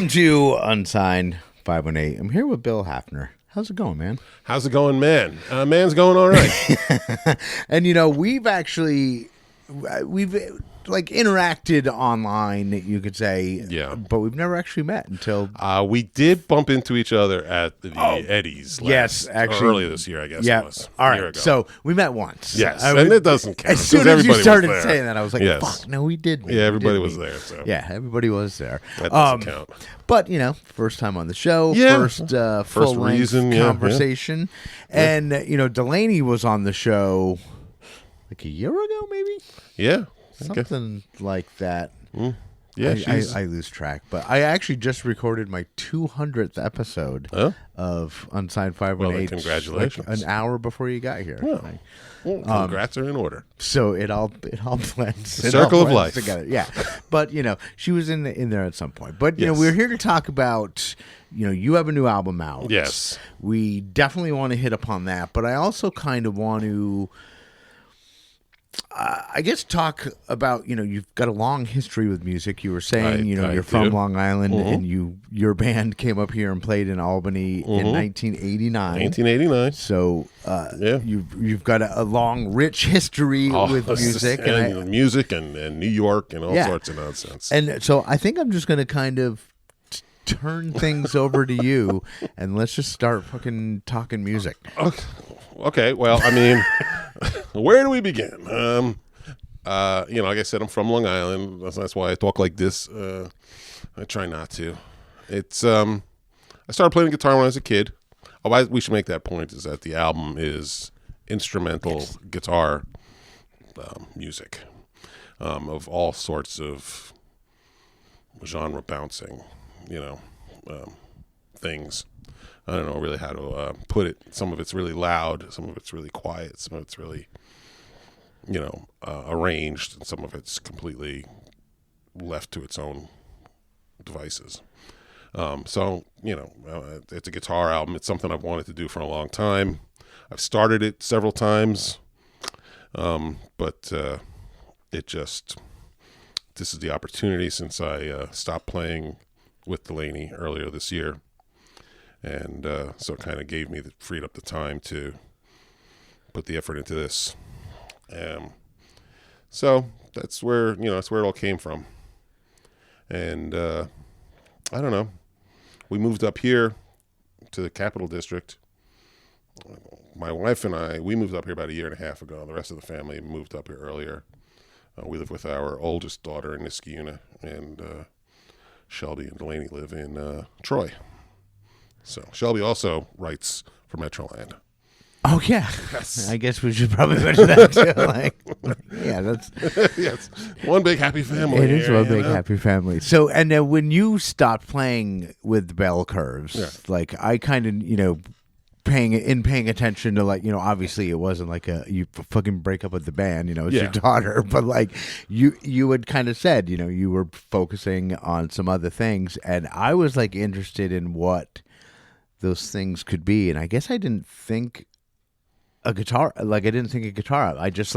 Welcome to Unsigned 518. I'm here with Bill Hafener. How's it going, man? How's it going, man? Man's going all right. And we've like interacted online, you could say. Yeah. But we've never actually met until we did bump into each other at the Eddie's earlier this year, I guess it was. All a year right. ago. So we met once. Yes, and it doesn't count. As soon as you everybody started was there. saying that, I was like, fuck, no, we didn't. Yeah, everybody was there. So. Yeah, everybody was there. That doesn't count. But, first time on the show, first full-length conversation. Yeah. And, Delaney was on the show like a year ago, maybe? Yeah. Something like that. Yeah, I lose track. But I actually just recorded my 200th episode of Unsigned 518. Well, congratulations. Like an hour before you got here. Well, congrats are in order. So it all blends. Circle of life together. Yeah. But she was in there at some point. But yes. We're here to talk about you have a new album out. Yes. We definitely want to hit upon that, but I also kind of want to I guess talk about, you've got a long history with music. You were saying, you're from Long Island and your band came up here and played in Albany in 1989. 1989. So you've got a long, rich history with music. And music and New York and all sorts of nonsense. And so I think I'm just going to kind of turn things over to you and let's just start fucking talking music. Okay, well, I mean, where do we begin? Like I said, I'm from Long Island. That's why I talk like this. I try not to. It's I started playing guitar when I was a kid. We should make that point, is that the album is instrumental guitar music of all sorts of genre bouncing, things. I don't know really how to put it. Some of it's really loud, some of it's really quiet, some of it's really, arranged, and some of it's completely left to its own devices. It's a guitar album. It's something I've wanted to do for a long time. I've started it several times, but this is the opportunity since I stopped playing with Delaney earlier this year. And so it kind of freed up the time to put the effort into this. So that's where it all came from. And I don't know. We moved up here to the Capital District. My wife and I, we moved up here about a year and a half ago. The rest of the family moved up here earlier. We live with our oldest daughter in Niskayuna, and Shelby and Delaney live in Troy. So Shelby also writes for Metroland. Oh yeah, yes. I guess we should probably mention that too. That's yes, one big happy family. It is one big happy family. So, and then when you stopped playing with Bell Curves, I kind of paying attention to obviously it wasn't like you fucking break up with the band, it's your daughter, but you had kind of said you were focusing on some other things, and I was interested in what those things could be, and I guess I didn't think a guitar. I didn't think a guitar. I just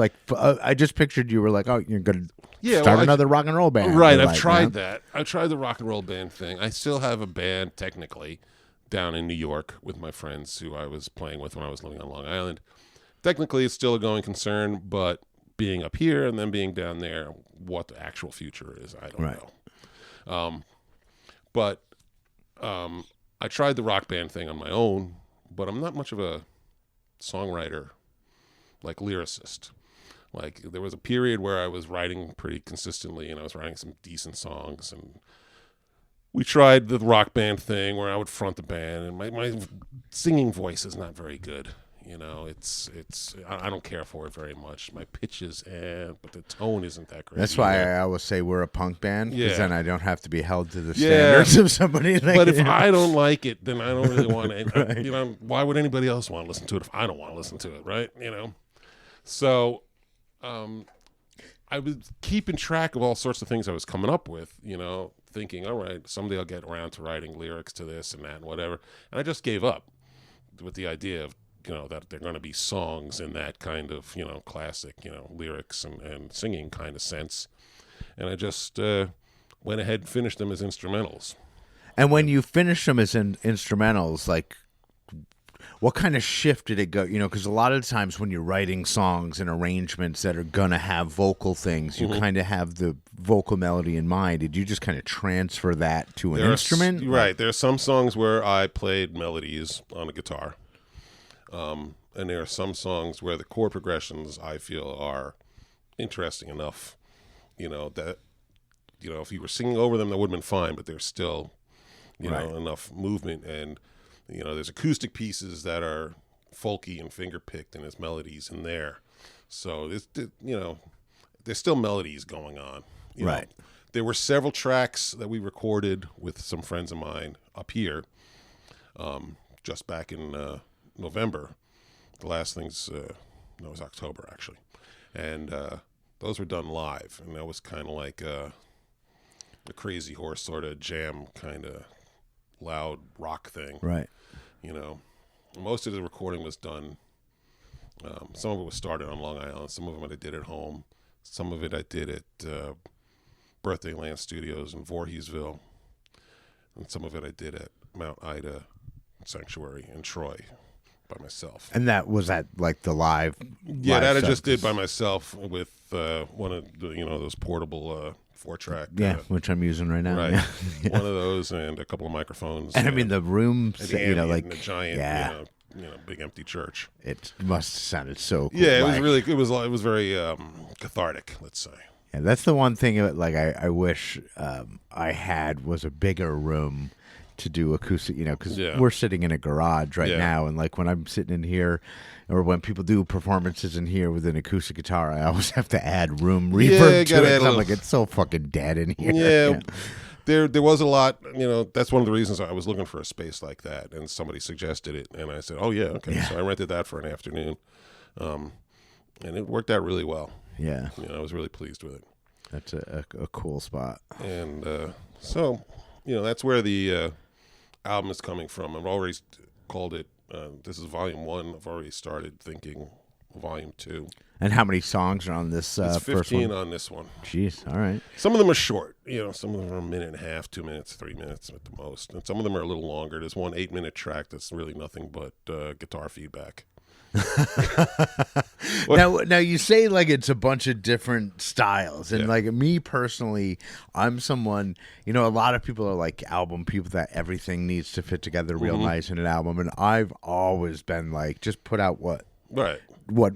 pictured you were you're gonna start another rock and roll band. Right, I've tried that. I've tried the rock and roll band thing. I still have a band technically down in New York with my friends who I was playing with when I was living on Long Island. Technically, it's still a going concern, but being up here and then being down there, what the actual future is, I don't know. I tried the rock band thing on my own, but I'm not much of a songwriter, lyricist. There was a period where I was writing pretty consistently, and I was writing some decent songs, and we tried the rock band thing where I would front the band, and my singing voice is not very good. I don't care for it very much. My pitch is, but the tone isn't that great. That's why I always say we're a punk band, because then I don't have to be held to the standards of somebody. But if I don't like it, then I don't really want to. Why would anybody else want to listen to it if I don't want to listen to it, right? So, I was keeping track of all sorts of things I was coming up with, thinking, all right, someday I'll get around to writing lyrics to this and that and whatever. And I just gave up with the idea of that they're going to be songs in that kind of, classic, lyrics and singing kind of sense. And I just went ahead and finished them as instrumentals. And when you finish them as instrumentals, like, what kind of shift did it go? Because a lot of times when you're writing songs and arrangements that are gonna have vocal things, you kind of have the vocal melody in mind. Did you just kind of transfer that to an instrument? Right. There are some songs where I played melodies on a guitar, and there are some songs where the chord progressions I feel are interesting enough, that if you were singing over them, that would have been fine, but there's still enough movement, and there's acoustic pieces that are folky and finger picked, and there's melodies in there. So there's still melodies going on. Right. There were several tracks that we recorded with some friends of mine up here, just back in November. The last things, it was October actually, and those were done live, and that was kind of like a Crazy Horse sort of jam, kind of loud rock thing. Right. Most of the recording was done. Some of it was started on Long Island. Some of it I did at home. Some of it I did at Birthday Land Studios in Voorheesville. And some of it I did at Mount Ida Sanctuary in Troy by myself. And was that like the live? Yeah, live that stuff? I just did by myself with one of the, those portable 4-track. Yeah, which I'm using right now. Right. Yeah. One of those and a couple of microphones. And I mean, the room, like like a giant, yeah. Big empty church. It must have sounded so cool. Yeah, it was very cathartic, let's say. Yeah, that's the one thing like I wish I had was a bigger room to do acoustic, because we're sitting in a garage right now, and like when I'm sitting in here, or when people do performances in here with an acoustic guitar, I always have to add room reverb to it. I'm like, it's so fucking dead in here. Yeah. There was a lot, that's one of the reasons I was looking for a space like that, and somebody suggested it, and I said, oh yeah, okay. Yeah. So I rented that for an afternoon, and it worked out really well. Yeah. I was really pleased with it. That's a cool spot. And so, that's where the album is coming from. I've already called it, this is volume 1. I've already started thinking volume 2. And how many songs are on this it's 15 first one? On this one. Jeez, all right. Some of them are short. Some of them are a minute and a half, 2 minutes, 3 minutes at the most. And some of them are a little longer. There's one 8-minute track that's really nothing but guitar feedback. Now you say like it's a bunch of different styles, and like me personally, I'm someone, a lot of people are like album people that everything needs to fit together real nice in an album, and I've always been like, just put out what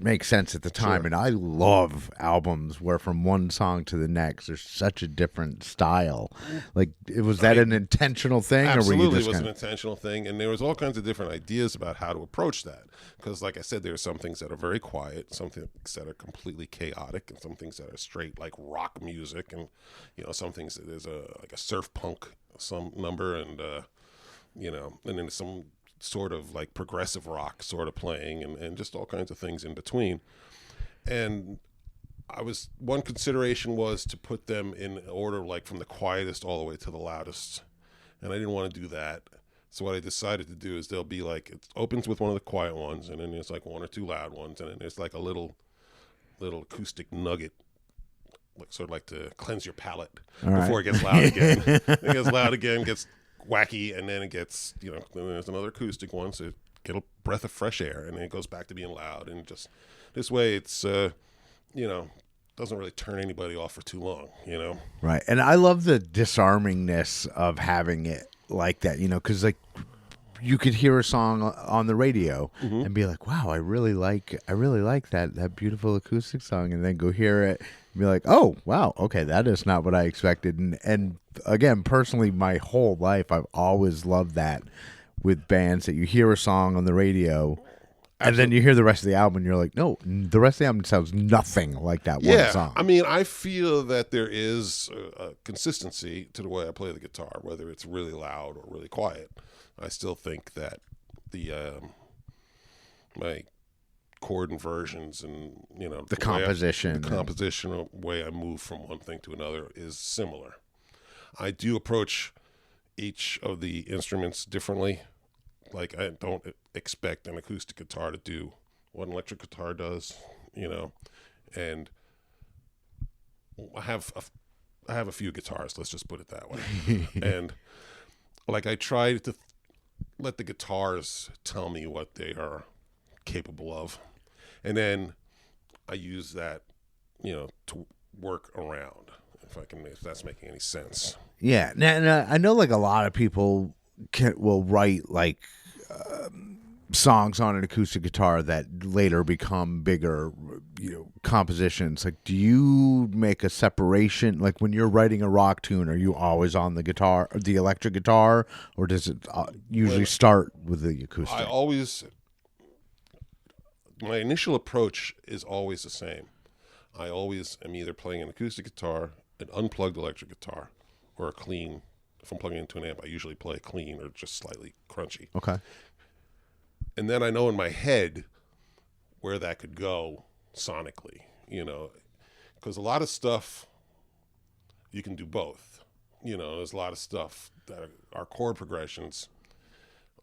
makes sense at the time. Sure. And I love albums where from one song to the next there's such a different style. Like, was that an intentional thing? Absolutely, or were you just it was an intentional thing, and there was all kinds of different ideas about how to approach that. Because, like I said, there are some things that are very quiet, some things that are completely chaotic, and some things that are straight like rock music, and some things that there's like a surf punk some number, and and then some sort of like progressive rock sort of playing, and just all kinds of things in between. And one consideration was to put them in order, like from the quietest all the way to the loudest, and I didn't want to do that. So what I decided to do is there'll be like, it opens with one of the quiet ones, and then there's like 1 or 2 loud ones, and then there's like a little acoustic nugget, like sort of like to cleanse your palate before it gets loud again. It gets loud again, gets wacky, and then it gets, then there's another acoustic one, so get a breath of fresh air, and then it goes back to being loud, and just this way it's doesn't really turn anybody off for too long, Right. And I love the disarmingness of having it like that, because like you could hear a song on the radio and be like, wow, I really like that beautiful acoustic song, and then go hear it and be like, oh wow, okay, that is not what I expected. And again, personally, my whole life I've always loved that with bands, that you hear a song on the radio and then you hear the rest of the album and you're like, no, the rest of the album sounds nothing like that one song. I mean, I feel that there is a consistency to the way I play the guitar, whether it's really loud or really quiet. I still think that the my chord inversions and the composition way I move from one thing to another is similar. I do approach each of the instruments differently. Like, I don't expect an acoustic guitar to do what an electric guitar does, and I have a few guitars, let's just put it that way. And like I try to let the guitars tell me what they are capable of, and then I use that, to work around, if that's making any sense. Yeah. Now, I know like a lot of people will write like songs on an acoustic guitar that later become bigger, compositions. Like, do you make a separation? Like when you're writing a rock tune, are you always on the guitar, the electric guitar, or does it usually start with the acoustic? My initial approach is always the same. I always am either playing an acoustic guitar, an unplugged electric guitar, or a clean. If I'm plugging into an amp, I usually play clean or just slightly crunchy. Okay. And then I know in my head where that could go sonically, because a lot of stuff you can do both. There's a lot of stuff that are chord progressions.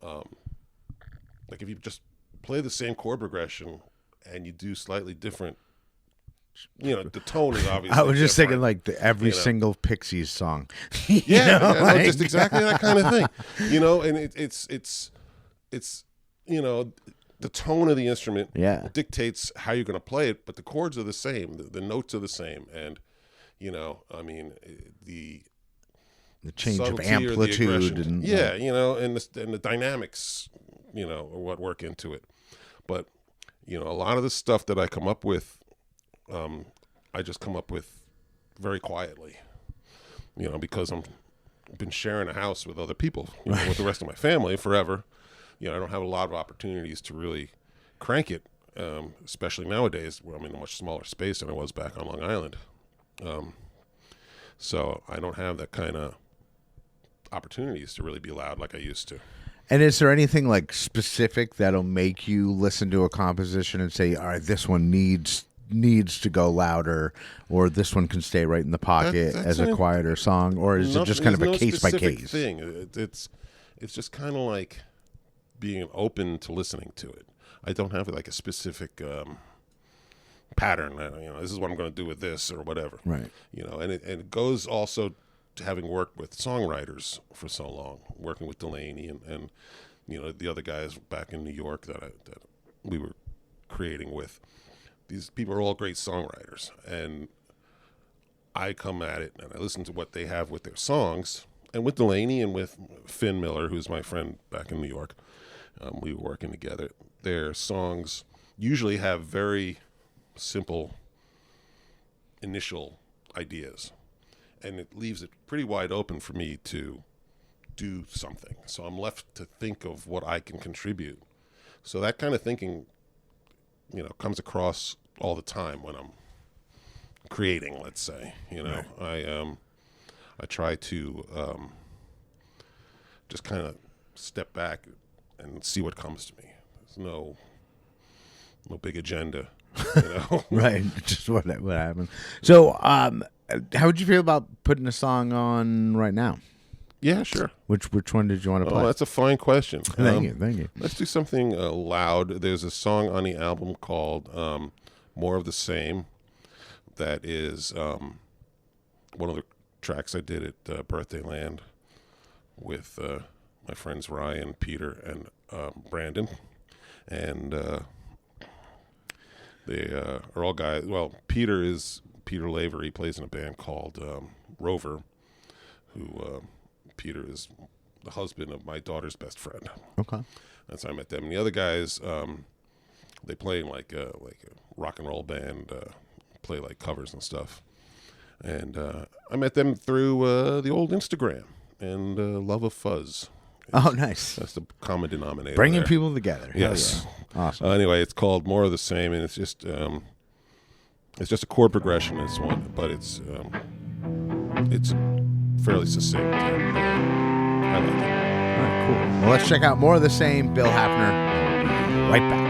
Like if you just play the same chord progression and you do slightly different, the tone is obviously I was just different, thinking like every single Pixies song. Just exactly that kind of thing. And it's the tone of the instrument dictates how you're going to play it, but the chords are the same, the notes are the same, and the change of amplitude and and the dynamics, are what work into it. But a lot of the stuff that I come up with, I just come up with very quietly, because I've been sharing a house with other people, with the rest of my family forever. I don't have a lot of opportunities to really crank it, especially nowadays where I'm in a much smaller space than I was back on Long Island. So I don't have that kind of opportunities to really be loud like I used to. And is there anything like specific that'll make you listen to a composition and say, all right, this one needs to go louder, or this one can stay right in the pocket as a quieter song, or is it just kind of a case by case thing? It's just kind of like being open to listening to it. I don't have like a specific pattern. This is what I'm going to do with this or whatever. Right. And it goes also to having worked with songwriters for so long, working with Delaney and the other guys back in New York that we were creating with. These people are all great songwriters, and I come at it and I listen to what they have with their songs, and with Delaney and with Finn Miller, who's my friend back in New York. We were working together. Their songs usually have very simple initial ideas, and it leaves it pretty wide open for me to do something. So I'm left to think of what I can contribute. So that kind of thinking, comes across all the time when I'm creating, let's say. Right. I try to just kind of step back and see what comes to me. There's no big agenda, Right, just what happened. So, how would you feel about putting a song on right now? Yeah, sure. Which one did you want to play? Oh, that's a fine question. Thank you. Let's do something loud. There's a song on the album called More of the Same that is one of the tracks I did at Birthday Land with my friends Ryan, Peter, and Brandon. And they are all guys. Well, Peter Laver. He plays in a band called Rover, who Peter is the husband of my daughter's best friend. Okay. That's how I met them. And the other guys, they play in like a rock and roll band, play like covers and stuff. And I met them through the old Instagram and Love of Fuzz. Oh, nice. That's the common denominator. Bringing there. people together. Yes. Yeah. Awesome. Anyway, it's called More of the Same, and it's just a chord progression. It's one, but it's fairly succinct. And, I like it. All right, cool. Well, let's check out More of the Same. Bill Hafener. Right back.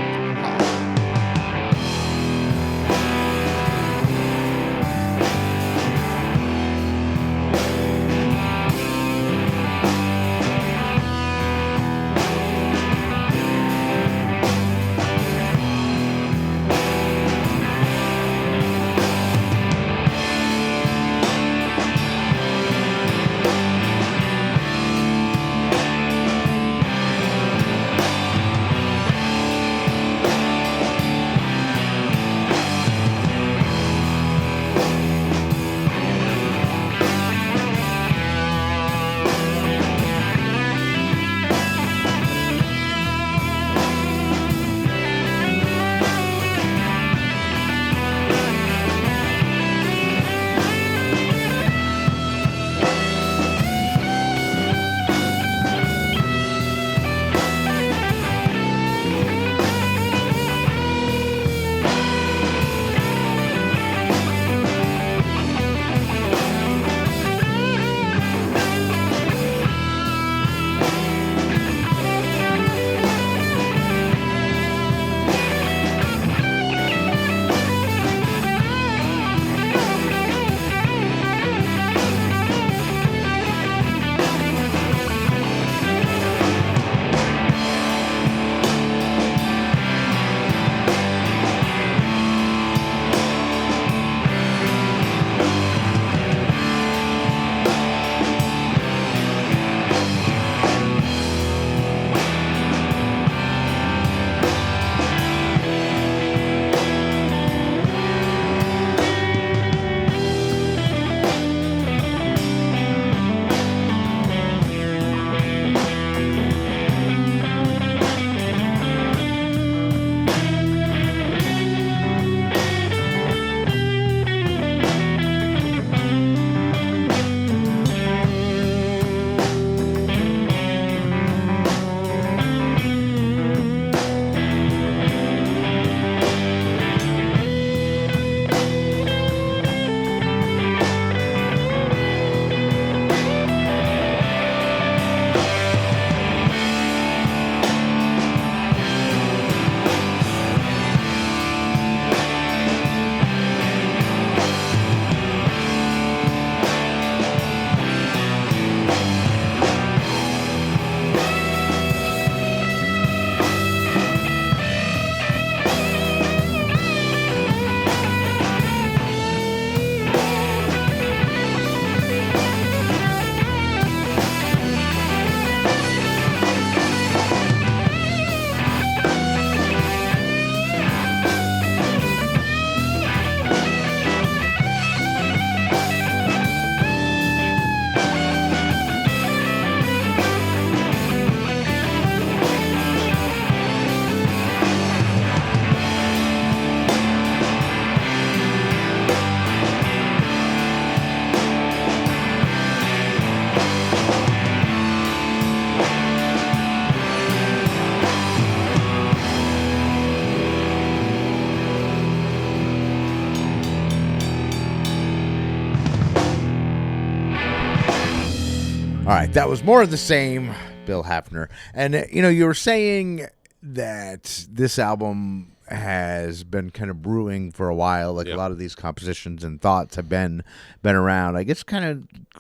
All right, that was more of the same, Bill Hafener. And, you were saying that this album has been kind of brewing for a while. Like a lot of these compositions and thoughts have been around. I guess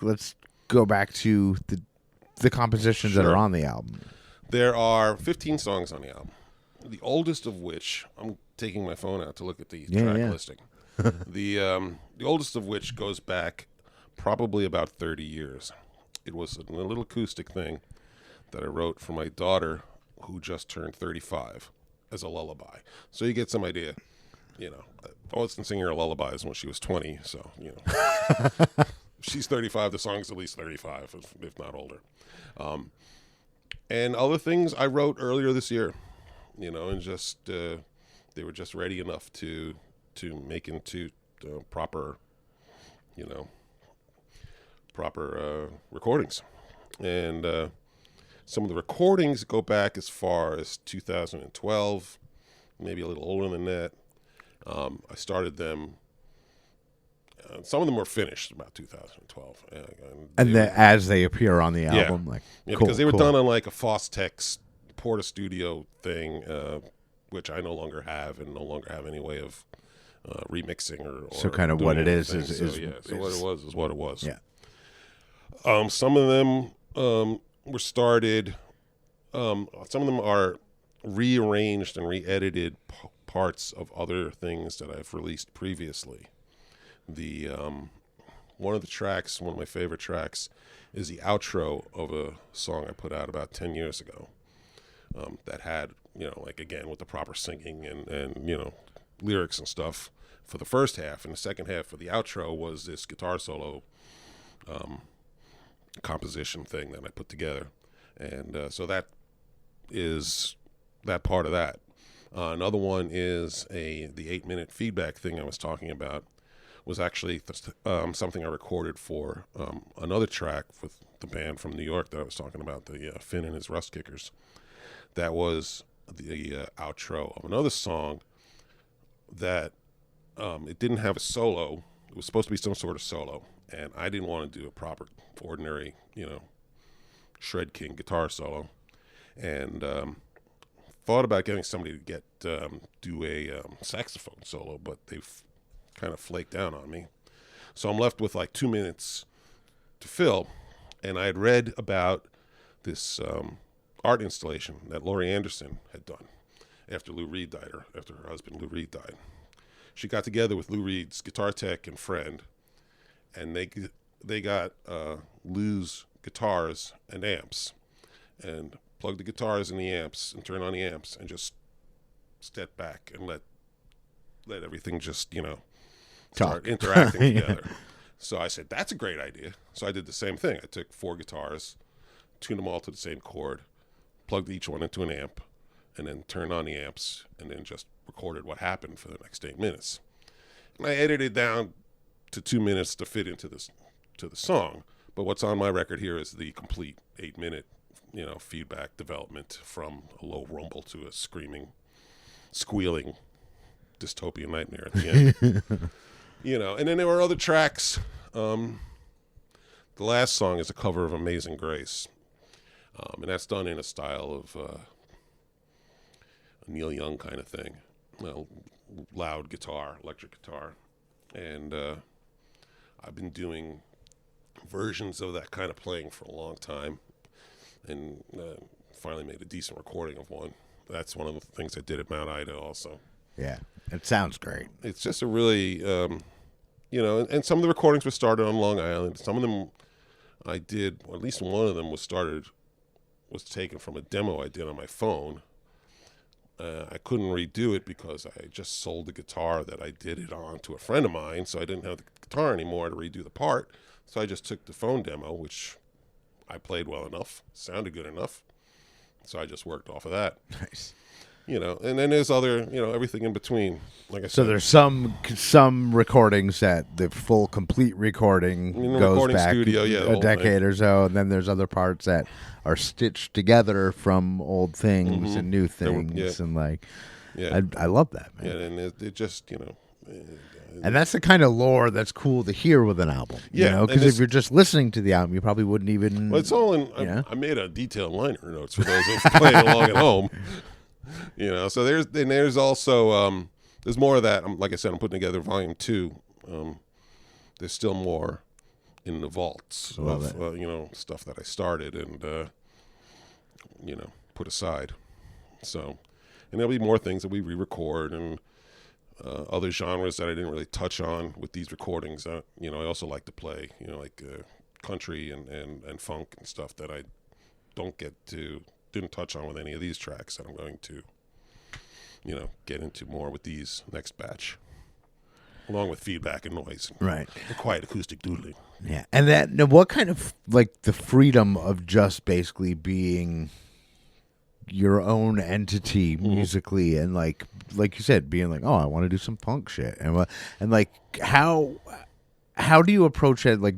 let's go back to the compositions that are on the album. There are 15 songs on the album. The oldest of which, I'm taking my phone out to look at the track listing. The oldest of which goes back probably about 30 years. It was a little acoustic thing that I wrote for my daughter, who just turned 35, as a lullaby. So you get some idea. I wasn't singing her lullabies when she was 20, so she's 35. The song's at least 35, if not older. And other things I wrote earlier this year, and just they were just ready enough to make into proper recordings. And some of the recordings go back as far as 2012, maybe a little older than that. I started them. Some of them were finished about 2012, as they appear on the album, because they were done on like a Fostex Porta Studio thing, which I no longer have, and no longer have any way of remixing or so kind of what it is. So what it was is what it was. Yeah. Some of them were started. Some of them are rearranged and re-edited parts of other things that I've released previously. The one of the tracks, one of my favorite tracks, is the outro of a song I put out about 10 years ago. That had, again, with the proper singing and lyrics and stuff for the first half, and the second half for the outro was this guitar solo composition thing that I put together. And so that is that part of that. Another one is the 8-minute feedback thing I was talking about. Was actually something I recorded for another track with the band from New York that I was talking about, the Finn and his Rust Kickers. That was the outro of another song that it didn't have a solo. It was supposed to be some sort of solo, and I didn't want to do a proper, ordinary, Shred King guitar solo, and thought about getting somebody to do a saxophone solo, but they've kind of flaked down on me. So I'm left with like 2 minutes to fill, and I had read about this art installation that Laurie Anderson had done after Lou Reed died, or after her husband Lou Reed died. She got together with Lou Reed's guitar tech and friend, and they got Lou's guitars and amps, and plugged the guitars in the amps and turned on the amps and just step back and let everything just, start interacting together. So I said, that's a great idea. So I did the same thing. I took 4 guitars, tuned them all to the same chord, plugged each one into an amp, and then turned on the amps, and then just recorded what happened for the next 8 minutes. And I edited down to 2 minutes to fit into the song. But what's on my record here is the complete 8-minute, feedback development from a low rumble to a screaming, squealing dystopian nightmare at the end. And then there were other tracks. The last song is a cover of Amazing Grace. And that's done in a style of a Neil Young kind of thing. Loud guitar, electric guitar. And I've been doing versions of that kind of playing for a long time. And finally made a decent recording of one. That's one of the things I did at Mount Ida also. Yeah, it sounds great. It's just a really, and some of the recordings were started on Long Island. Some of them I did, or at least one of them was taken from a demo I did on my phone. I couldn't redo it because I just sold the guitar that I did it on to a friend of mine, so I didn't have the guitar anymore to redo the part. So I just took the phone demo, which I played well enough, sounded good enough, so I just worked off of that. Nice. And then there's other, everything in between. Like I said, so there's some recordings that the full complete recording goes back studio, a decade or so, and then there's other parts that are stitched together from old things and new things, and I love that, man. Yeah, and it just, And that's the kind of lore that's cool to hear with an album. Yeah, you know, because if you're just listening to the album, you probably wouldn't even. Well, it's all in. I made a detailed liner notes for those who playing along at home. You know, so there's also there's more of that. Like I said, I'm putting together volume 2. There's still more in the vaults of you know, stuff that I started and you know, put aside. So, and there'll be more things that we re-record and other genres that I didn't really touch on with these recordings. You know, I also like to play, you know, like country and funk and stuff that I didn't touch on with any of these tracks that I'm going to, you know, get into more with these next batch, along with feedback and noise, right? The quiet acoustic doodling. Yeah, and that what kind of like the freedom of just basically being your own entity musically, and like you said, being like, oh, I want to do some punk shit, and like how do you approach it like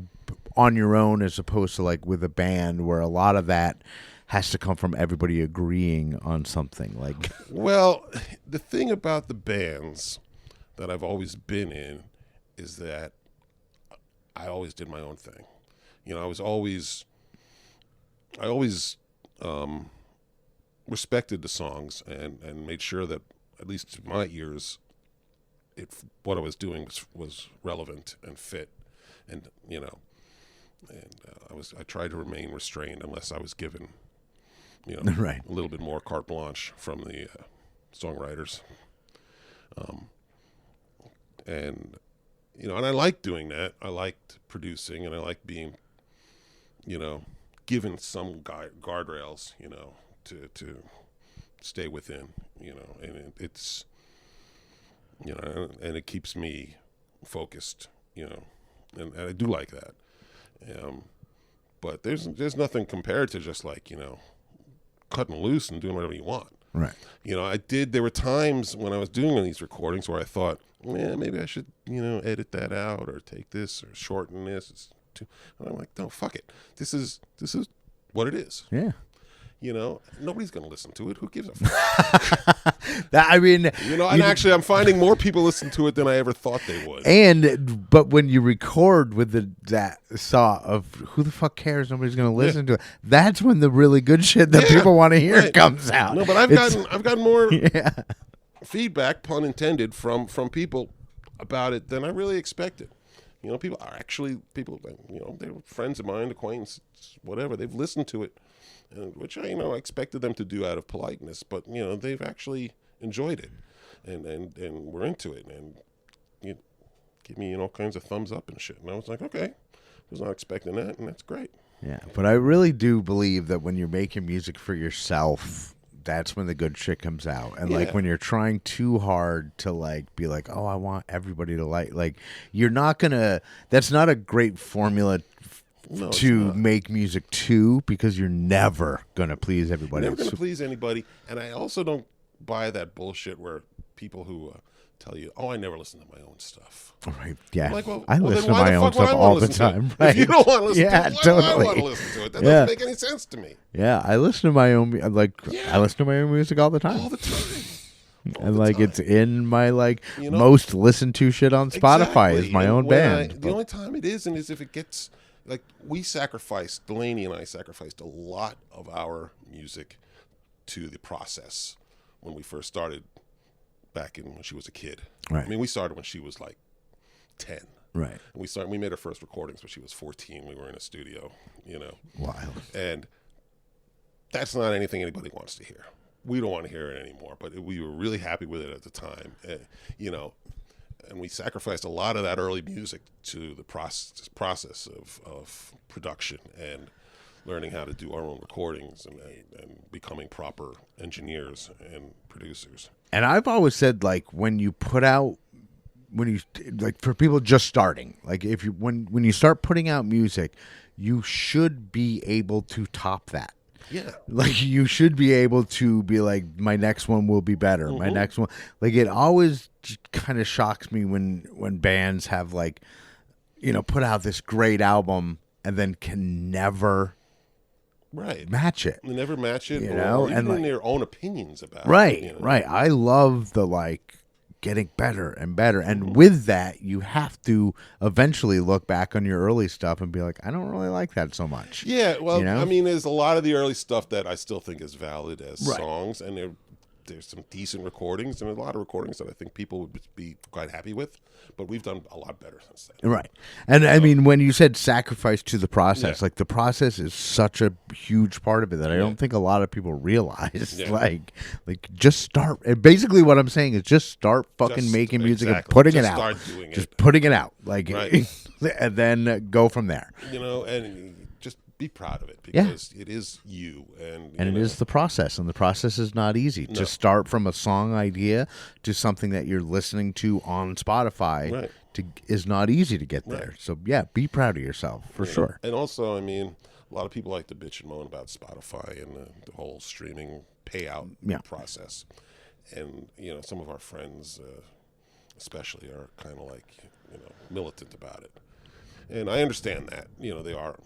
on your own as opposed to like with a band where a lot of that has to come from everybody agreeing on something? Like, well, the thing about the bands that I've always been in is that I always did my own thing. You know, I always respected the songs and made sure that, at least to my ears, what I was doing was relevant and fit, and you know, and I tried to remain restrained unless I was given, you know, right, a little bit more carte blanche from the songwriters, and you know, and I liked doing that. I liked producing, and I liked being, you know, given some guardrails, you know, to stay within, you know, and it's, you know, and it keeps me focused, you know, and I do like that. But there's nothing compared to just like, you know, cutting loose and doing whatever you want. Right. You know, there were times when I was doing these recordings where I thought, yeah, maybe I should, you know, edit that out or take this or shorten this. It's too, and I'm like, no, fuck it. This is what it is. Yeah. You know, nobody's going to listen to it. Who gives a fuck? I mean, you know, and actually, I'm finding more people listen to it than I ever thought they would. But when you record with that saw of who the fuck cares, nobody's going to listen to it. That's when the really good shit that people want to hear comes out. No, but I've gotten more feedback, pun intended, from people about it than I really expected. You know, people, you know, they were friends of mine, acquaintances, whatever. They've listened to it. Which I, you know, expected them to do out of politeness, but you know, they've actually enjoyed it, and we're into it, and you give me, you know, all kinds of thumbs up and shit, and I was like, okay, I was not expecting that, and that's great. Yeah, but I really do believe that when you're making music for yourself, that's when the good shit comes out, and like when you're trying too hard to like be like, oh, I want everybody to like you're not gonna. That's not a great formula. No, to make music too, because you're never gonna please everybody. Never gonna please anybody, and I also don't buy that bullshit where people who tell you, "Oh, I never listen to my own stuff." Right? Yeah. Like, well, I listen to my own stuff all the time. Right? If you don't want to listen to it, why totally. do I want to listen to it? That doesn't make any sense to me. Yeah, I listen to my own I listen to my own music all the time. All the time. And like it's in my like, you know, most listened to shit on Spotify is my own band. The only time it isn't is if it gets. Like, Delaney and I sacrificed a lot of our music to the process when we first started back when she was a kid. Right. I mean, we started when she was like 10. Right. And we made our first recordings when she was 14. We were in a studio, you know. Wild. And that's not anything anybody wants to hear. We don't want to hear it anymore, but we were really happy with it at the time. You know, and we sacrificed a lot of that early music to the process of production and learning how to do our own recordings and becoming proper engineers and producers. And I've always said, like, when you like for people just starting, like when you start putting out music, you should be able to top that. Yeah. Like you should be able to be like, my next one will be better. My next one, like it always kind of shocks me when bands have like, you know, put out this great album and then can never match it. They never match it, you know, or even and like, their own opinions about it. You know? Right. I love the like getting better and better. And with that, you have to eventually look back on your early stuff and be like, I don't really like that so much. Yeah, well, You know? I mean, there's a lot of the early stuff that I still think is valid as songs, and there's some decent recordings, and a lot of recordings that I think people would be quite happy with, but we've done a lot better since then. Right. And I mean, when you said sacrifice to the process, Yeah. like the process is such a huge part of it that I don't think a lot of people realize. Yeah. Like just start. And basically what I'm saying is just start fucking making music and putting it out. Start doing just it. putting it out. Like, Right. and then go from there. You know, and just be proud of it, because it is you. And it is the process, and the process is not easy. To start from a song idea to something that you're listening to on Spotify is not easy to get there. So, yeah, be proud of yourself, for sure. And also, I mean, a lot of people like to bitch and moan about Spotify and the whole streaming payout process. And, you know, some of our friends especially are kind of like, you know, militant about it. And I understand that. You know, they are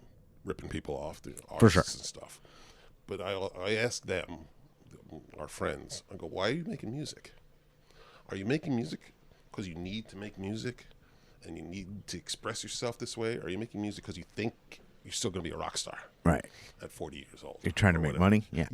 ripping people off, the artists and stuff. But I ask them, our friends, I go, why are you making music? Are you making music because you need to make music and you need to express yourself this way? Or are you making music because you think you're still going to be a rock star? Right. At 40 years old. You're trying to make money? Yeah.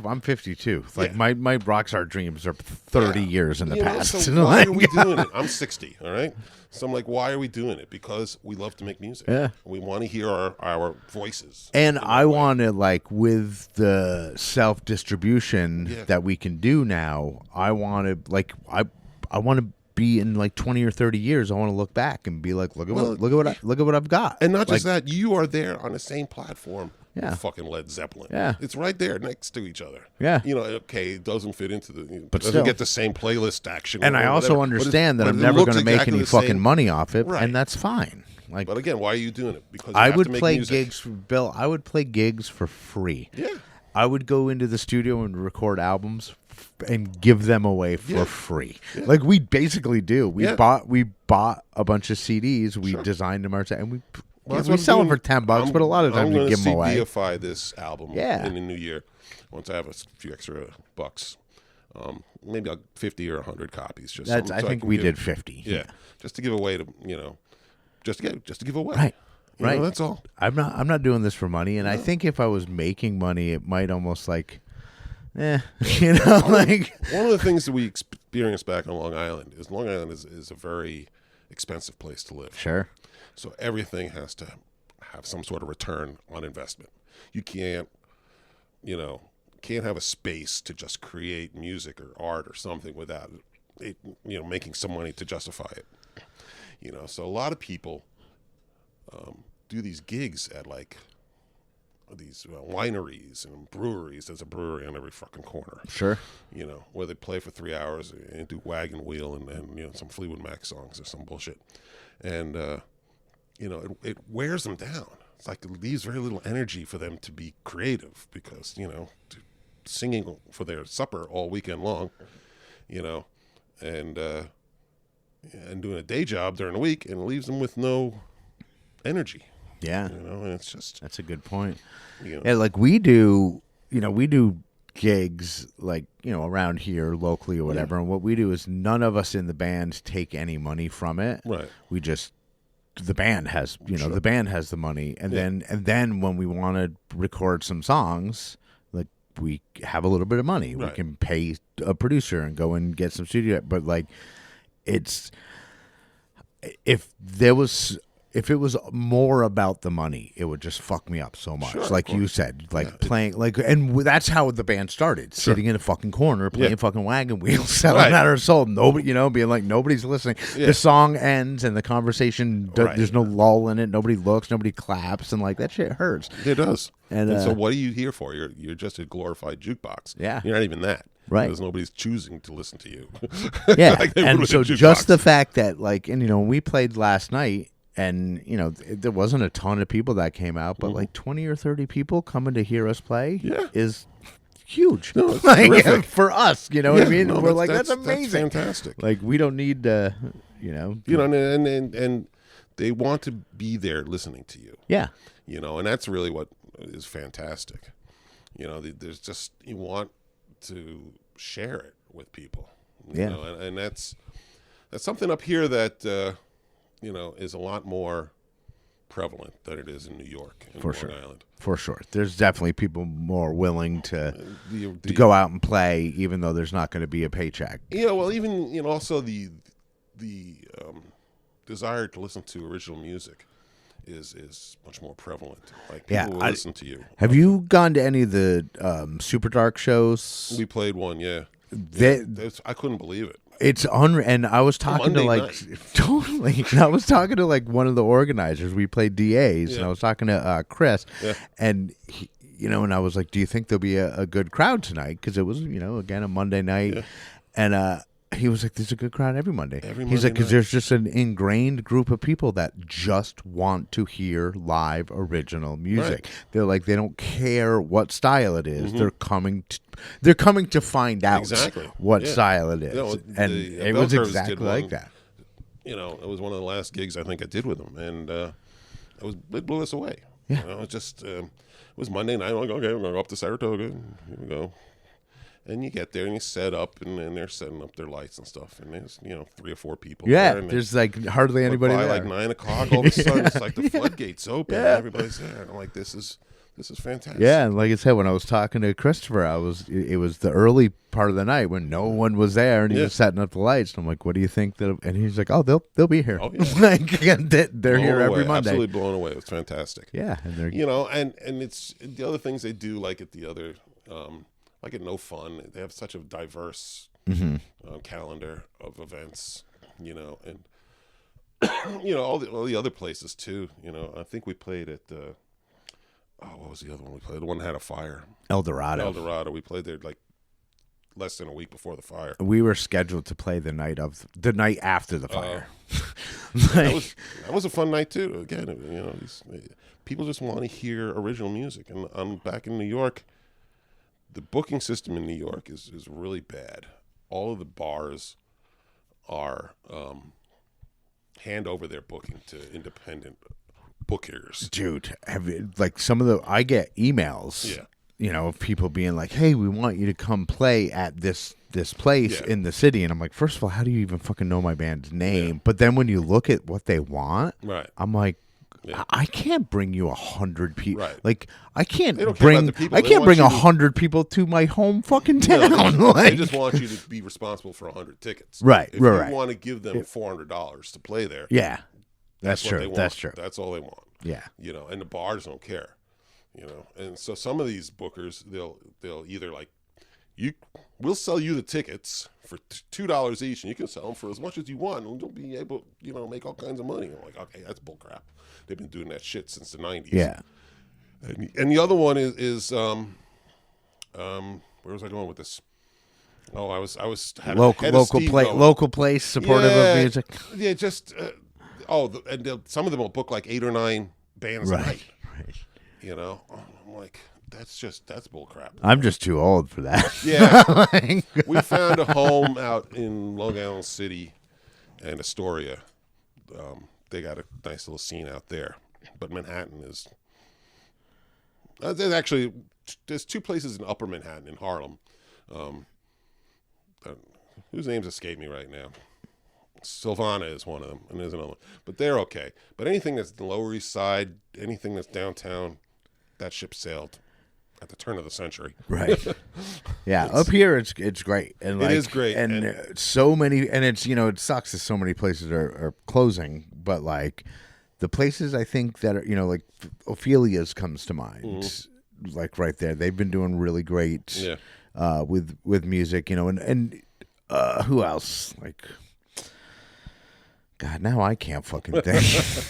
I'm 52. Like, Yeah. my rock star dreams are 30 years in the past. So why are we doing it? I'm 60, all right? So I'm like, why are we doing it? Because we love to make music. Yeah. We want to hear our voices. And I want to, like, with the self-distribution that we can do now, I want to, like, I want to be in like 20 or 30 years. I want to look back and be like, look at what I've got. And not just that, you are there on the same platform. Yeah. With fucking Led Zeppelin. Yeah. It's right there next to each other. Yeah. You know, okay, it doesn't fit into but doesn't still get the same playlist action. And I also understand that I'm never going to make any fucking money off it, and that's fine. Like, but again, why are you doing it? Because I would play music. gigs for Bill. I would play gigs for free. Yeah. I would go into the studio and record albums and give them away for free. Yeah. Like we basically do. We bought a bunch of CDs. We designed them ourselves, and we sell them for $10. But a lot of times we give them away. I'm going to CDify this album in the new year once I have a few extra bucks. Maybe 50 or 100 copies. Just I think we did 50. Yeah, just to give away to just to give away. Right. You know, that's all. I'm not doing this for money, and I think if I was making money, it might almost like, like. One of the things that we experienced back on Long Island is a very expensive place to live. Sure. So everything has to have some sort of return on investment. You can't have a space to just create music or art or something without it, making some money to justify it. So a lot of people do these gigs at like these wineries and breweries. There's a brewery on every fucking corner. Sure. Where they play for 3 hours and do Wagon Wheel and some Fleetwood Mac songs or some bullshit. And, it wears them down. It's like it leaves very little energy for them to be creative because, singing for their supper all weekend long, and doing a day job during the week, and it leaves them with no energy. Yeah. And it's just... That's a good point. Yeah, like we do gigs like, around here locally or whatever. And what we do is none of us in the band take any money from it. Right. We just, the band has, the band has the money. And then when we want to record some songs, like we have a little bit of money. Right. We can pay a producer and go and get some studio. But like, if it was more about the money, it would just fuck me up so much. Sure, like you said, like playing, like, and that's how the band started, sitting in a fucking corner, playing fucking Wagon Wheels, selling out our soul. Nobody, being like, nobody's listening. Yeah. The song ends and the conversation, there's no lull in it. Nobody looks, nobody claps, and like that shit hurts. It does. And so what are you here for? You're just a glorified jukebox. Yeah. You're not even that. Right. Because nobody's choosing to listen to you. Yeah. Like and so just the fact that, like, and, when we played last night, and, there wasn't a ton of people that came out, but like 20 or 30 people coming to hear us play is huge. No, it's terrific. For us, what I mean? No, we're like, that's amazing. That's fantastic. Like, we don't need to, and they want to be there listening to you. Yeah. And that's really what is fantastic. There's just, you want to share it with people. You know, and that's something up here that you know, is a lot more prevalent than it is in New York and Long Island. For sure. There's definitely people more willing to go out and play, even though there's not going to be a paycheck. Yeah, well, even, you know, also the desire to listen to original music is much more prevalent. Like, people will listen to you. Have you gone to any of the Super Dark shows? We played one, yeah. I couldn't believe it. It's unreal. And I was talking to totally. I was talking to like one of the organizers. We played DAs, and I was talking to Chris, and he, you know, and I was like, "Do you think there'll be a good crowd tonight?" Because it was, you know, again a Monday night, and he was like, "There's a good crowd every Monday." He's like, "Because there's just an ingrained group of people that just want to hear live original music. Right. They're like, they don't care what style it is. They're coming to find out what style it is." You know, and it was exactly like that. You know, it was one of the last gigs I think I did with them, and it blew us away. Yeah, you know, it just it was Monday night. I'm like, okay, we're going to go up to Saratoga. Here we go. And you get there and you set up, and then they're setting up their lights and stuff. And there's, you know, 3 or 4 people. Yeah, there, and there's like hardly anybody there. Like 9 o'clock, all of a sudden it's like the floodgates open. And everybody's there. And I'm like, this is fantastic. Yeah, and like I said, when I was talking to Christopher, it was the early part of the night when no one was there, and he was setting up the lights. And I'm like, what do you think that? And he's like, oh, they'll be here. Oh, yeah. Like they're here every Monday. Absolutely blown away. It was fantastic. Yeah, and they're, you know, and it's the other things they do, like at the other. Like at No Fun, they have such a diverse calendar of events, you know, and you know, all the other places too. You know, I think we played at what was the other one we played? The one that had a fire. El Dorado. We played there like less than a week before the fire. We were scheduled to play the night after the fire. That was a fun night too. Again, you know, people just want to hear original music, and I'm back in New York. The booking system in New York is really bad. All of the bars are hand over their booking to independent bookers. Dude, like some of I get emails, you know, of people being like, "Hey, we want you to come play at this place in the city," and I'm like, first of all, how do you even fucking know my band's name? Yeah. But then when you look at what they want, I'm like, I can't bring you 100 people. Right. Like I can't bring 100 people to my home fucking town. No, they just want you to be responsible for 100 tickets. Right. If you want to give them $400 to play there. Yeah. That's true. That's true. That's all they want. Yeah. You know, and the bars don't care. You know, and so some of these bookers, they'll either like, we'll sell you the tickets for $2 each, and you can sell them for as much as you want, and you'll be able, you know, make all kinds of money. I'm like, okay, that's bullcrap. They've been doing that shit since the 90s. Yeah. And the other one is where was I going with this? Oh, I was local place supportive of music. Yeah, just some of them will book like 8 or 9 bands a night. Right. You know, I'm like, that's bullcrap. I'm just too old for that. Yeah. We found a home out in Long Island City and Astoria. They got a nice little scene out there, but Manhattan is. There's 2 places in Upper Manhattan in Harlem, whose names escape me right now. Silvana is one of them, and there's another one, but they're okay. But anything that's the Lower East Side, anything that's downtown, that ship sailed at the turn of the century. Right. Yeah, up here it's great, and it is great, and so many, and it's, you know, it sucks that so many places are closing, but like the places I think that are, you know, like Ophelia's comes to mind, like right there. They've been doing really great, with music, you know, and who else? Like, God, now I can't fucking think.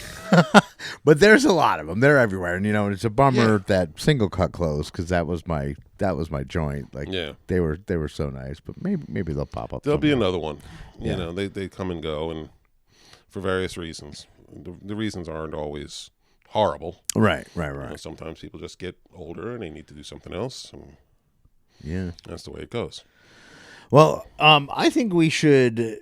But there's a lot of them. They're everywhere, and you know, it's a bummer that Single Cut closed, because that was my joint. Like, they were so nice, but maybe they'll pop up. There'll be another one. You know, they come and go, and for various reasons. The reasons aren't always horrible. Right. You know, sometimes people just get older and they need to do something else. And that's the way it goes. Well, I think we should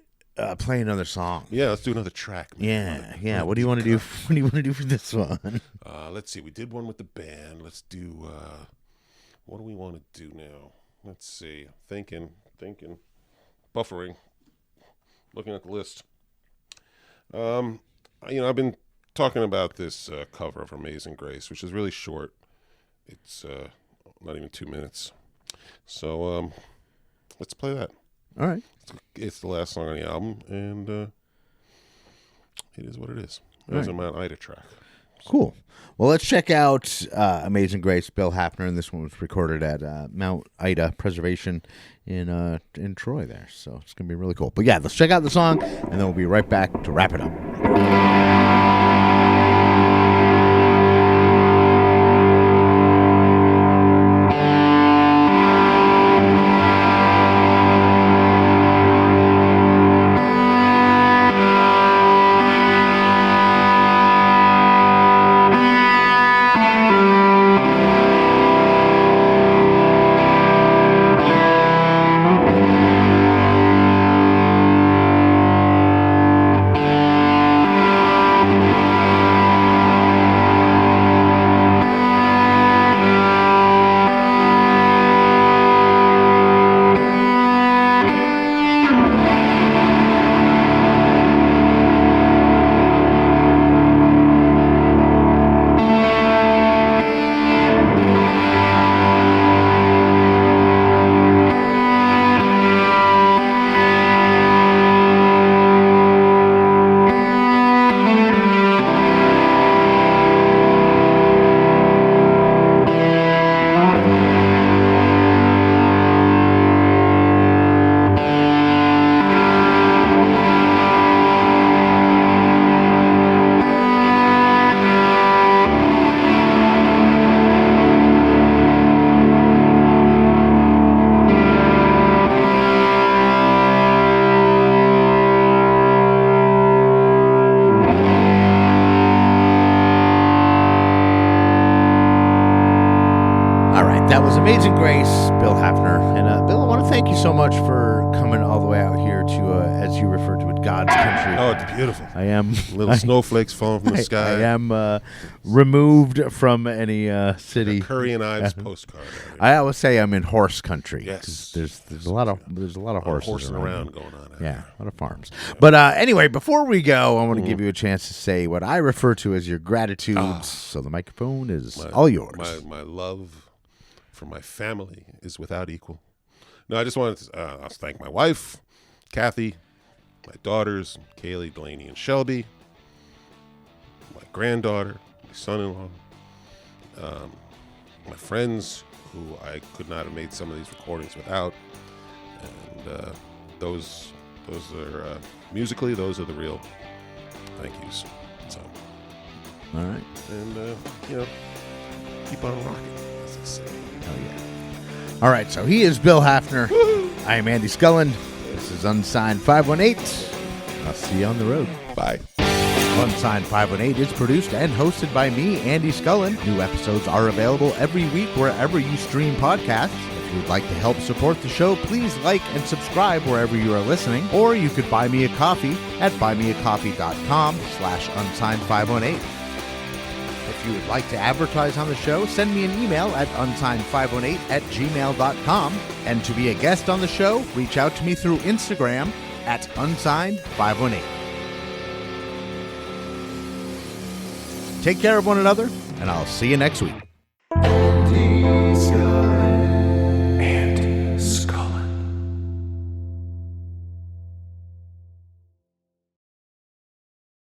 play another song. Yeah, let's do another track. Man. Yeah. What do you want to do? What do you want to do for this one? Let's see. We did one with the band. Let's do. What do we want to do now? Let's see. Thinking. buffering, looking at the list. I've been talking about this cover of Amazing Grace, which is really short. It's not even 2 minutes. So let's play that. All right. It's the last song on the album, and it is what it is. It was a Mount Ida track. Cool. Well, let's check out Amazing Grace, Bill Hafener, and this one was recorded at Mount Ida Preservation in Troy there. So it's going to be really cool. But yeah, let's check out the song, and then we'll be right back to wrap it up. Amazing Grace, Bill Hafener. And Bill, I want to thank you so much for coming all the way out here to, as you refer to it, God's country. Oh, it's beautiful. I am. Little snowflakes falling from the sky. I am removed from any city. Curry and Ives postcard. I always say I'm in horse country. Yes. There's a lot of horses horsing around going on. Yeah, a lot of farms. Yeah. But anyway, before we go, I want to give you a chance to say what I refer to as your gratitudes. So the microphone is all yours. My love for my family is without equal. No, I just wanted to I'll thank my wife, Kathy, my daughters, Kaylee, Delaney, and Shelby, my granddaughter, my son-in-law, my friends who I could not have made some of these recordings without, and those are musically, those are the real thank yous. So, all right, and keep on rocking, as they say. Oh yeah. All right, so he is Bill Hafener. I am Andy Scullen. This is Unsigned518. I'll see you on the road. Bye. Unsigned518 is produced and hosted by me, Andy Scullen. New episodes are available every week wherever you stream podcasts. If you would like to help support the show, please like and subscribe wherever you are listening. Or you could buy me a coffee at buymeacoffee.com/unsigned518. If you would like to advertise on the show, send me an email at unsigned518@gmail.com. And to be a guest on the show, reach out to me through Instagram at unsigned518. Take care of one another, and I'll see you next week.